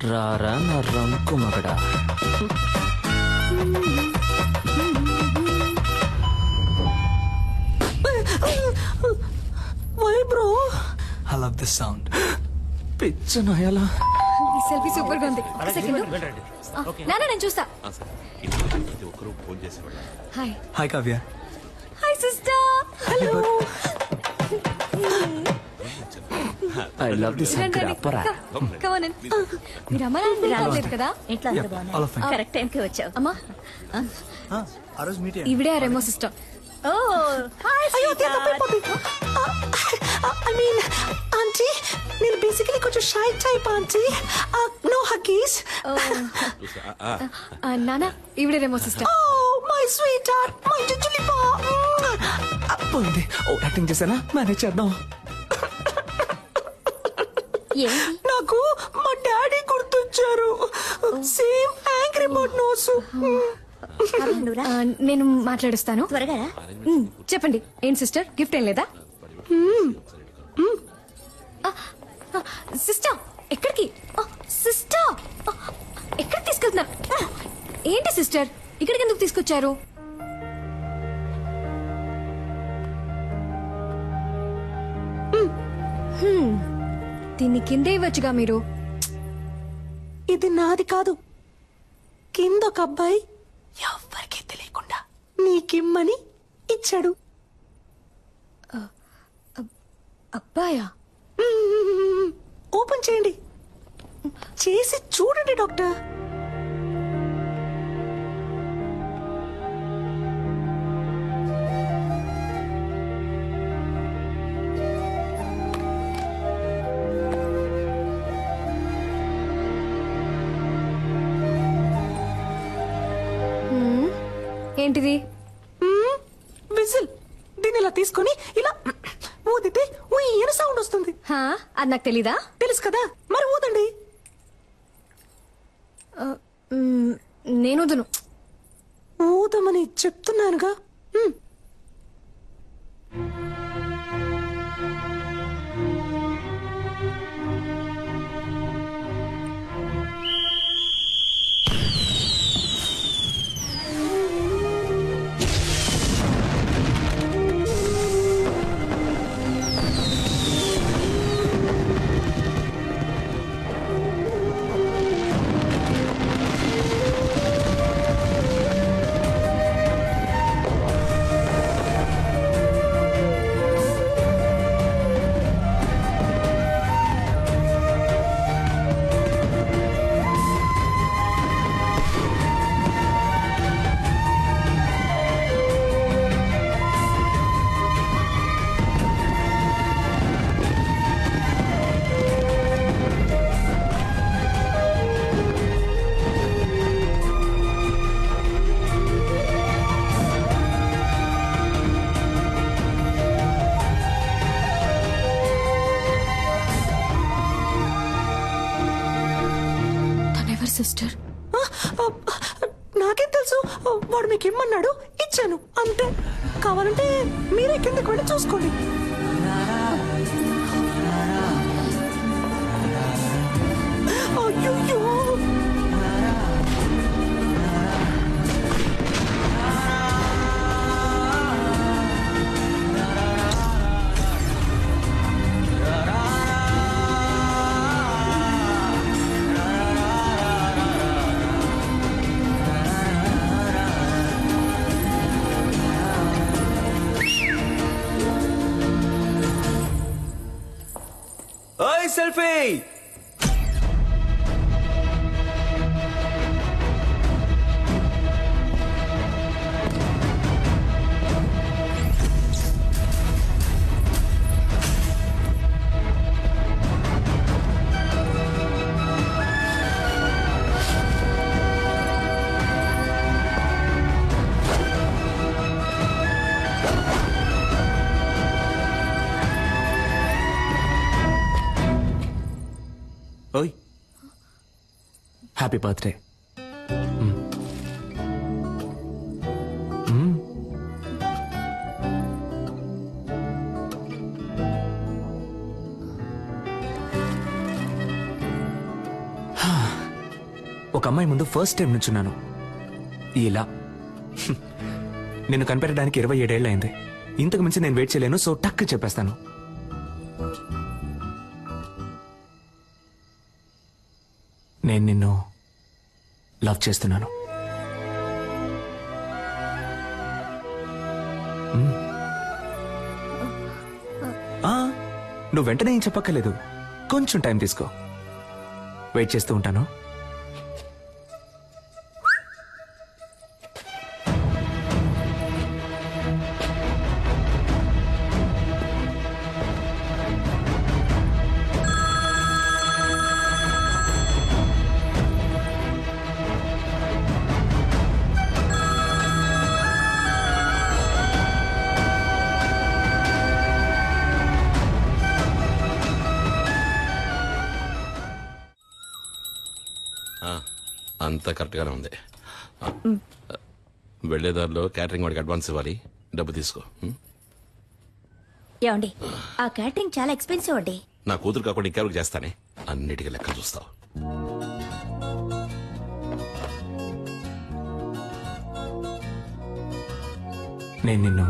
రారా నా రంకు మగడా. Why bro, I love this sound. పిచ్చ నాయాలా. సెల్ఫీ సూపర్ గా ఉంది. ఒక సెకండ్. నాన్న నేను చూస్తా. Hi. Hi Kavya. Hi sister. Hello. I love this అప్పరా. Come on. మీరు అమ్మ నాన్న రాలేదు కదా? ఇంట్లో Yeah, అందరూ బాగున్నారు. all of fine. కరెక్ట్ టైంకి వచ్చావు. అమ్మా ఆ రోజు మీట్ ఇవిడే ఆ Remo sister. Oh hi I mean, aunty నేను బేసికలీ కొంచెం shy type aunty. No huggies. నాన్న ఇవిడే Remo sister. Oh my sweet heart, my జింజలి పా. పోయింది. ఓ యాక్టింగ్ చేశానా, మేనేజ్ చేద్దాం. ఏంటి నాకు మా డాడీ గుర్తొచ్చారు. Same angry bird nose. నువ్వురా నేను మాట్లాడుస్తాను. త్వరగా రా. చెప్పండి ఏంటి సిస్టర్, గిఫ్ట్ ఏం లేదా? సిస్టర్ ఎక్కడికి? సిస్టర్ ఎక్కడికి తీసుకెళ్తున్నారు? ఏంటి సిస్టర్ ఇక్కడికి ఎందుకు తీసుకొచ్చారు? దీన్ని కిందే ఇవ్వచ్చుగా మీరు. ఇది నాది కాదు, కింద ఒక అబ్బాయి ఎవ్వరికీ తెలియకుండా నీకిమ్మని ఇచ్చాడు. అబ్బాయా? ఓపెన్ చేయండి, చేసి చూడండి డాక్టర్. ఏంటిది? విజిల్. దీన్ని ఇలా తీసుకొని ఇలా ఊదితే ఊయన సౌండ్ వస్తుంది. హా, అది నాకు తెలీదా? తెలుసు కదా, మరి ఊదండి. నేను వదును. ఊదమని చెప్తున్నానుగా. సిస్టర్ నాకేం తెలుసు, వాడు మీకు ఇమ్మన్నాడు, ఇచ్చాను అంతే. కావాలంటే మీరే కిందకి వెళ్ళి చూసుకోండి. అయ్యో, ఓయ్ సెల్ఫీ. ఓయ్ హ్యాపీ బర్త్డే. ఒక అమ్మాయి ముందు ఫస్ట్ టైం నుంచున్నాను ఇలా. నిన్ను కనిపెట్టడానికి 27 ఏళ్ళు అయింది. ఇంతకు మించి నేను వెయిట్ చేయలేను, సో టక్ చెప్పేస్తాను. నేను నిన్ను లవ్ చేస్తున్నాను. నువ్వు వెంటనే ఏం చెప్పక్కర్లేదు, కొంచెం టైం తీసుకో. వెయిట్ చేస్తూ ఉంటాను. అంతా కరెక్ట్గానే ఉంది. వెళ్లేదారిలో క్యాటరింగ్ వాడికి అడ్వాన్స్ ఇవ్వాలి, డబ్బు తీసుకో. ఏమండి ఆ క్యాటరింగ్ చాలా ఎక్స్పెన్సివ్ అండి. నా కూతురు కాకుండా ఇంకెవరికి చేస్తానే, అన్నిటికీ లెక్క చూస్తావు. నేను నిన్ను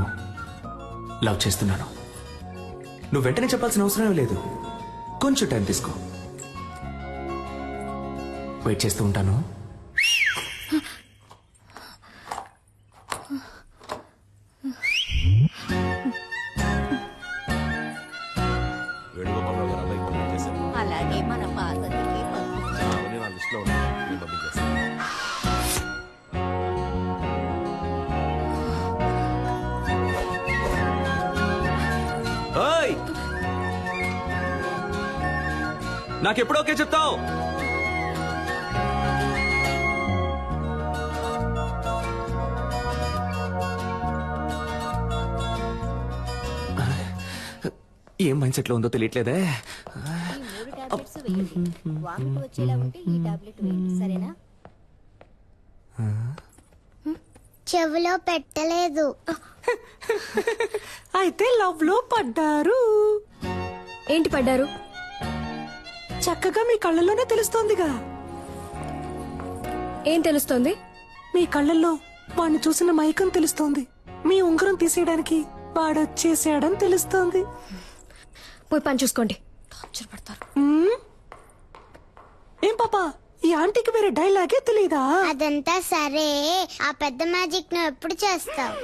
లవ్ చేస్తున్నాను. నువ్వు వెంటనే చెప్పాల్సిన అవసరం లేదు, కొంచెం టైం తీసుకో. వెయిట్ చేస్తూ ఉంటాను. వేణుగోపాలరావు గారు అబ్బాయికి పంపించేశారు. అలాగే మన పార్వతికి అవన్నీ నా లిస్టులో ఉన్నాయి, నేను పంపించేస్తాను. ఓయ్, నాకెప్పుడు ఓకే చెప్తావు? ఏం మైండ్ సెట్ లో ఉందో తెలియట్లేదే. చెవిలో పెట్టలేదు. అయితే లవ్ లో పడ్డారు. ఏంటి పడ్డారు? చక్కగా మీ కళ్ళల్లోనే తెలుస్తోందిగా. ఏం తెలుస్తోంది? మీ కళ్ళల్లో వాడిని చూసిన మైకం తెలుస్తోంది. మీ ఉంగరం తీసేయడానికి వాడొచ్చేసాడని తెలుస్తోంది. పోయి పని చూసుకోండి. టార్చర్ పడతారు. ఏం పాపా, ఈ ఆంటీకి వేరే డైలాగే తెలీదా? అదంతా సరే, ఆ పెద్ద మ్యాజిక్ నువ్వు ఎప్పుడు చేస్తావు?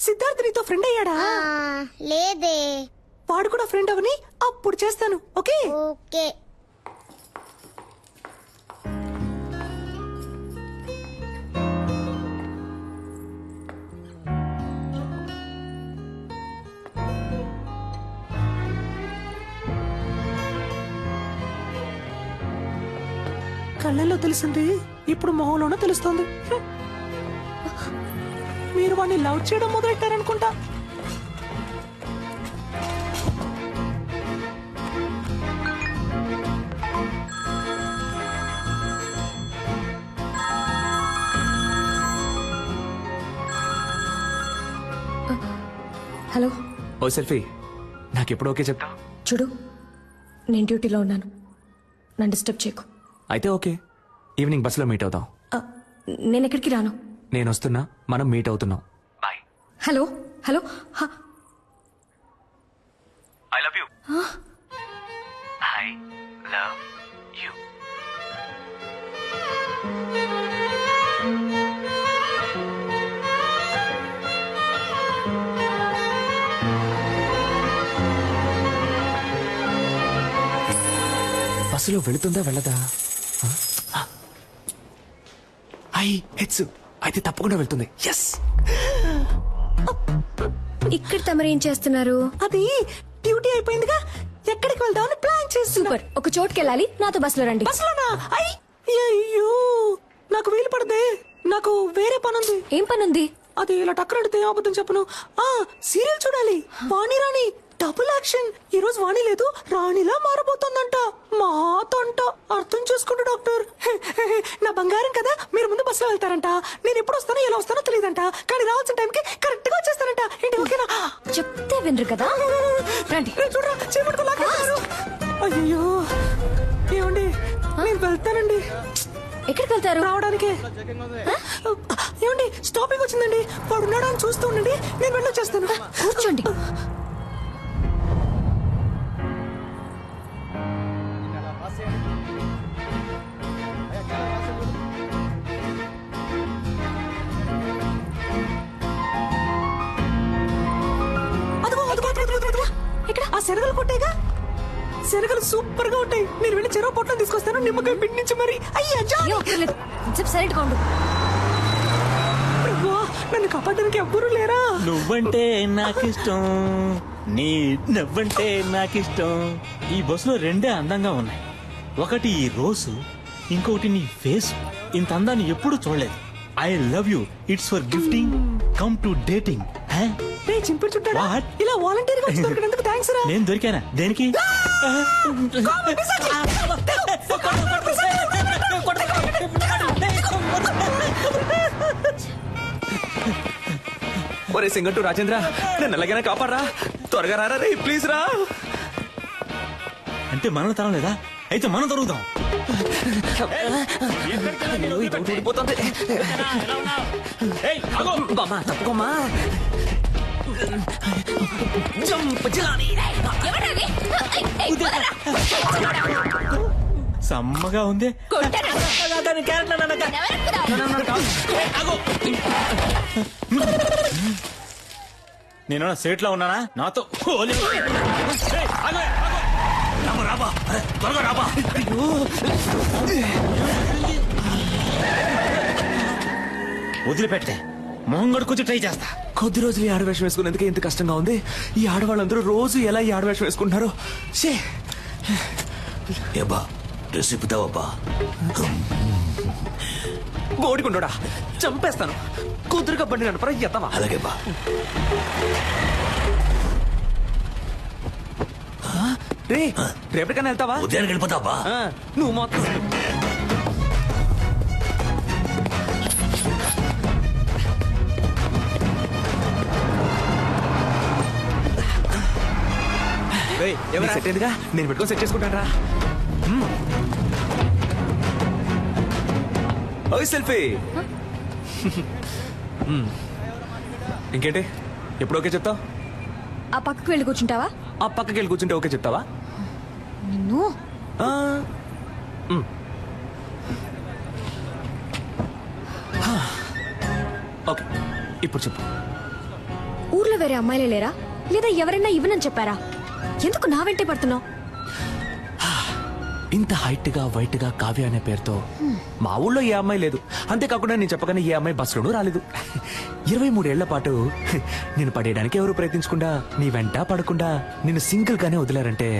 సిద్ధార్థ్ నీతో ఫ్రెండ్ అయ్యాడా? లేదే. వాడు కూడా ఫ్రెండ్ అవని అప్పుడు చేస్తాను. Okay okay. కళ్ళల్లో తెలిసింది ఇప్పుడు మొహంలోనూ తెలుస్తుంది. మీరు వాడిని లవ్ చేయడం మొదలెట్టారనుకుంటా. హలో. ఓ సెల్ఫీ, నాకెప్పుడు ఓకే చెప్తా? చూడు, నేను డ్యూటీలో ఉన్నాను, నన్ను డిస్టర్బ్ చేయకు. అయితే ఓకే, ఈవినింగ్ బస్సులో మీట్ అవుతాం. నేను ఎక్కడికి రాను. నేను వస్తున్నా, మనం మీట్ అవుతున్నాం. Bye. Hello hello. I love you. I love you. బస్సులో వెళుతుందా వెళ్ళదా? ఐ హెచ్చు అయితే తప్పకుండా వెళ్తుంది. ఎస్. ఇక్కడ తమరేం చేస్తున్నారు? అది డ్యూటీ అయిపోయిందిగా, ఎక్కడికి వెళ్దామని ప్లాన్ చేసి. సూపర్. ఒక చోటుకి వెళ్ళాలి, నాతో బస్సులో రండి. బస్సులోనా? అయ్యో, నాకు వీలు పడదే, నాకు వేరే పనుంది. ఏం పనుంది? అది ఇలా టక్కరడితే అబద్ధం చెప్పను. సీరియల్ చూడాలి, వాణి రాణి డబుల్ యాక్షన్. ఈ రోజు వాణి లేదు, రాణిలా మారబోతోందంట. మాతంట అర్థం చేసుకుంటూ డాక్టర్. నా బంగారం కదా, మీరు ముందు బస్సులో వెళ్తారంట. నేను ఎప్పుడు వస్తానో ఎలా వస్తానో తెలియదంట, కానీ రావాల్సిన టైంకి కరెక్ట్ గా వచ్చేస్తానంట. ఏంటి ఓకేనా? చెప్తే వినరు కదా. రండి. చూడరా, చేపట్టుకోలాగారు. అయ్యో ఏమండి, నేను వెళ్తానండి. ఎక్కడికి వెళ్తారు? రావడానికి ఏమండి స్టాపింగ్ వచ్చిందండి. వాడు ఉన్నాడా అని చూస్తూ ఉండండి, నేను వెళ్ళొచ్చేస్తాను. కూర్చోండి. అదిగో అదిగో అదిగో, అదిగో, అదిగో. ఇక్కడ ఆ శనగలు కొట్టేగా. శనగలు సూపర్ గా ఉంటాయి. నేను వెళ్ళి చెరువు పొట్లం తీసుకొస్తాను, నిమ్మకాయ పిండి నుంచి మరి. అయ్యా ఏ ఒక్కర్లేదు. చెప్పు సైలెంట్ గా ఉండు. ప్రభువా, నన్ను కాపాడడానికి ఎవ్వరూ లేరా? నువ్వంటే నాకిష్టం, నీ నవ్వంటే నాకిష్టం. ఈ బస్సులో రెండే అందంగా ఉన్నాయి. ఒకటి ఈ రోజు, ఇంకొకటి నీ ఫేస్. ఇంత అందాన్ని ఎప్పుడు చూడలేదు. I love you. It's for gifting, come to dating. రే చింపుడు చుట్టాడా, What? ఇలా వాలంటీర్ గా వచ్చి దొరికినందుకు థ్యాంక్స్ రా. నేను దొరికానా? దేనికి? ఒరే సింగట్టు రాజేంద్ర, నన్ను ఎలాగైనా కాపాడరా, త్వరగా రారా రే, ప్లీజ్ రా. అంటే మనం తరం లేదా? అయితే మనం దొరుకుతాం. అయ్యో, ఇది ఒకటి ఊడిపోతుంది. బామ్మా తప్పుకోమ్మా. జంప్ జిలాని. సమ్మగా ఉంది. నేను సేట్ లో ఉన్నానా? నాతో వదిలిపెట్టే మొహం కొడుకొచ్చి ట్రై చేస్తా. కొద్ది రోజులు ఈ ఆడవేషం వేసుకునేందుకే ఇంత కష్టంగా ఉంది. ఈ ఆడవాళ్ళందరూ రోజు ఎలా ఈ ఆడవేషం వేసుకుంటున్నారు. షే ఏబా డ్రెస్ ఇప్పుతావబ్బా. గోడికుండోడా, చంపేస్తాను. కుదురుగా బండి నడపరా ఎత్తవా. అలాగే బా. రే రేపటికన్నా వెళ్తావా? ఉదయానికి వెళ్ళిపోతావా? ఆ, నువ్వు మొత్తం సెట్ అయిందిగా, నేను పెట్టుకొని సెట్ చేసుకుంటాను రా. ఓయ్ సెల్ఫీ. ఇంకేంటి, ఎప్పుడు ఓకే చెప్తావు? ఆ పక్కకు వెళ్ళి కూర్చుంటావా? ఆ పక్కకి వెళ్ళి కూర్చుంటే ఓకే చెప్తావా? నిన్ను ఆ, ఓకే ఇప్పుడు చెప్పు. ఊర్లో వేరే అమ్మాయిలే లేరా? లేదా ఎవరైనా ఇవ్వనని చెప్పారా? ఎందుకు నా వెంటే పడుతున్నావు? ఇంత హైట్ గా వైట్ గా కావ్య అనే పేరుతో మా ఊళ్ళో ఏ అమ్మాయి లేదు. అంతేకాకుండా నేను చెప్పగానే ఏ అమ్మాయి బస్సులోనూ రాలేదు. 23 ఏళ్ల పాటు నేను పడేయడానికి ఎవరు ప్రయత్నించకుండా, నీ వెంట పడకుండా నిన్ను సింగిల్ గానే వదిలారంటే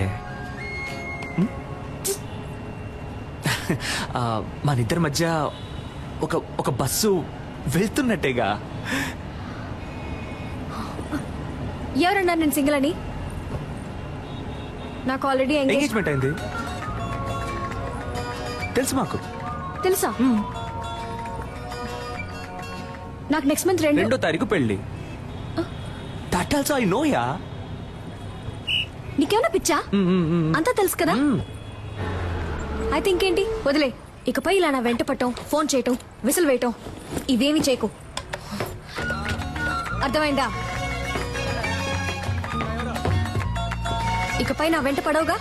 మనిద్దరి మధ్య ఒక బస్సు వెళ్తున్నట్టేగా. ఎవరన్నారు నేను సింగిల్ అని? నాకు ఆల్రెడీ ఎంగేజ్మెంట్ అయింది తెలుసు మాకు. తెలుసా? నాకు నెక్స్ట్ మంత్ 2వ తారీఖు పెళ్లి. That also I know yeah. నీకేమైనా పిచ్చా? అంతా తెలుసు కదా. అయితే ఇంకేంటి, వదిలే. ఇకపై ఇలా నా వెంట పట్టం, ఫోన్ చేయటం, విసిల్ వేయటం ఇవేమి చేయకు. అర్థమైందా? ఇకపై నా వెంట పడవుగా.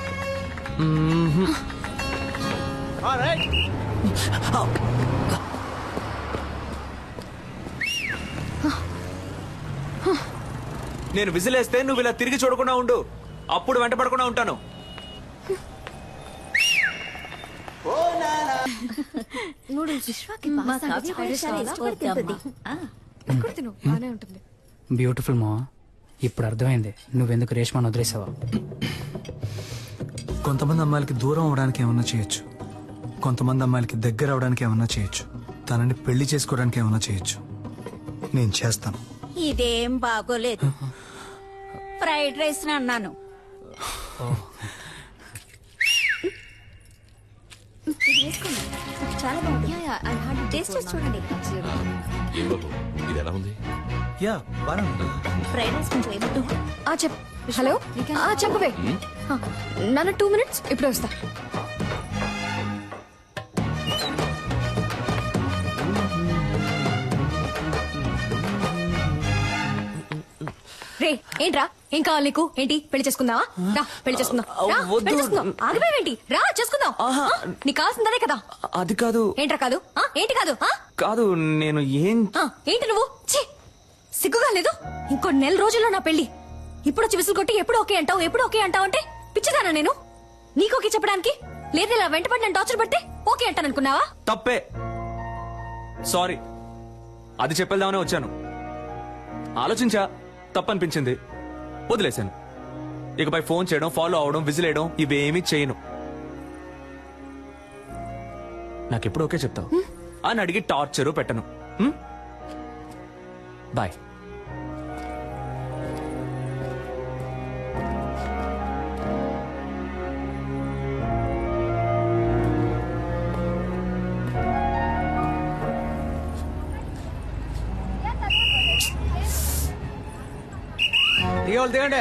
నేను విసిలేస్తే నువ్వు ఇలా తిరిగి చూడకుండా ఉండు, అప్పుడు వెంట పడకుండా ఉంటాను. బ్యూటిఫుల్ మా. ఇప్పుడు అర్థమైంది నువ్వెందుకు రేష్మాను వదిలేసావా. కొంతమంది అమ్మాయిలకి దూరం అవడానికి ఏమన్నా చేయొచ్చు, కొంతమంది అమ్మాయిలకి దగ్గర అవడానికి ఏమన్నా చేయొచ్చు, తనని పెళ్లి చేసుకోవడానికి ఏమన్నా చేయొచ్చు. నేను చేస్తాను. ఇదేం బాగోలేదు. ఫ్రైడ్ రైస్ అన్నాను. చాలా బాగుంది. టేస్ట్ చేసి చూడండి. ఏం బాబు, ఇది ఎలా ఉంది? యా బాగా. ఫ్రైడ్ రైస్ కొంచెం ఏమిటో. చెప్. హలో చెప్పవే. నన్ను 2 minutes ఇప్పుడే వస్తా. రే ఏంట్రా ఏం కావాలి నీకు? ఏంటి పెళ్లి చేసుకుందావా? రా పెళ్లి చేసుకుందాం. రా, వద్దు. పెళ్లి చేసుకుందాం. ఆగిపోయావేంటి? రా చేసుకుందాం. ఆహా. నీకు కావాల్సిందే కదా. అది కాదు. ఏంట్రా కాదు? ఏంటి కాదు? కాదు నేను ఏం ఏంటి నువ్వు? ఛీ సిగ్గుగా లేదు? ఇంకో నెల రోజుల్లో నా పెళ్లి. ఇప్పుడు వచ్చి విసులు కొట్టి ఎప్పుడు ఓకే అంటావు, ఎప్పుడు ఓకే అంటావు అంటే పిచ్చిదానా నేను? నీకు ఓకే చెప్పడానికి? లేదు ఇలా వెంటపడి నన్ను టార్చర్ పెడితే ఓకే అంటాననుకున్నావా? తప్పే. సారీ, అది చెప్పేద్దామనే వచ్చాను. ఆలోచించా, తప్పనిపించింది, వదిలేశాను. ఇకపై ఫోన్ చేయడం, ఫాలో అవడం, విజిలేయడం ఇవేమీ చేయను. నాకెప్పుడు ఓకే చెప్తావు అని అడిగి టార్చరు పెట్టను. బాయ్. దిగండి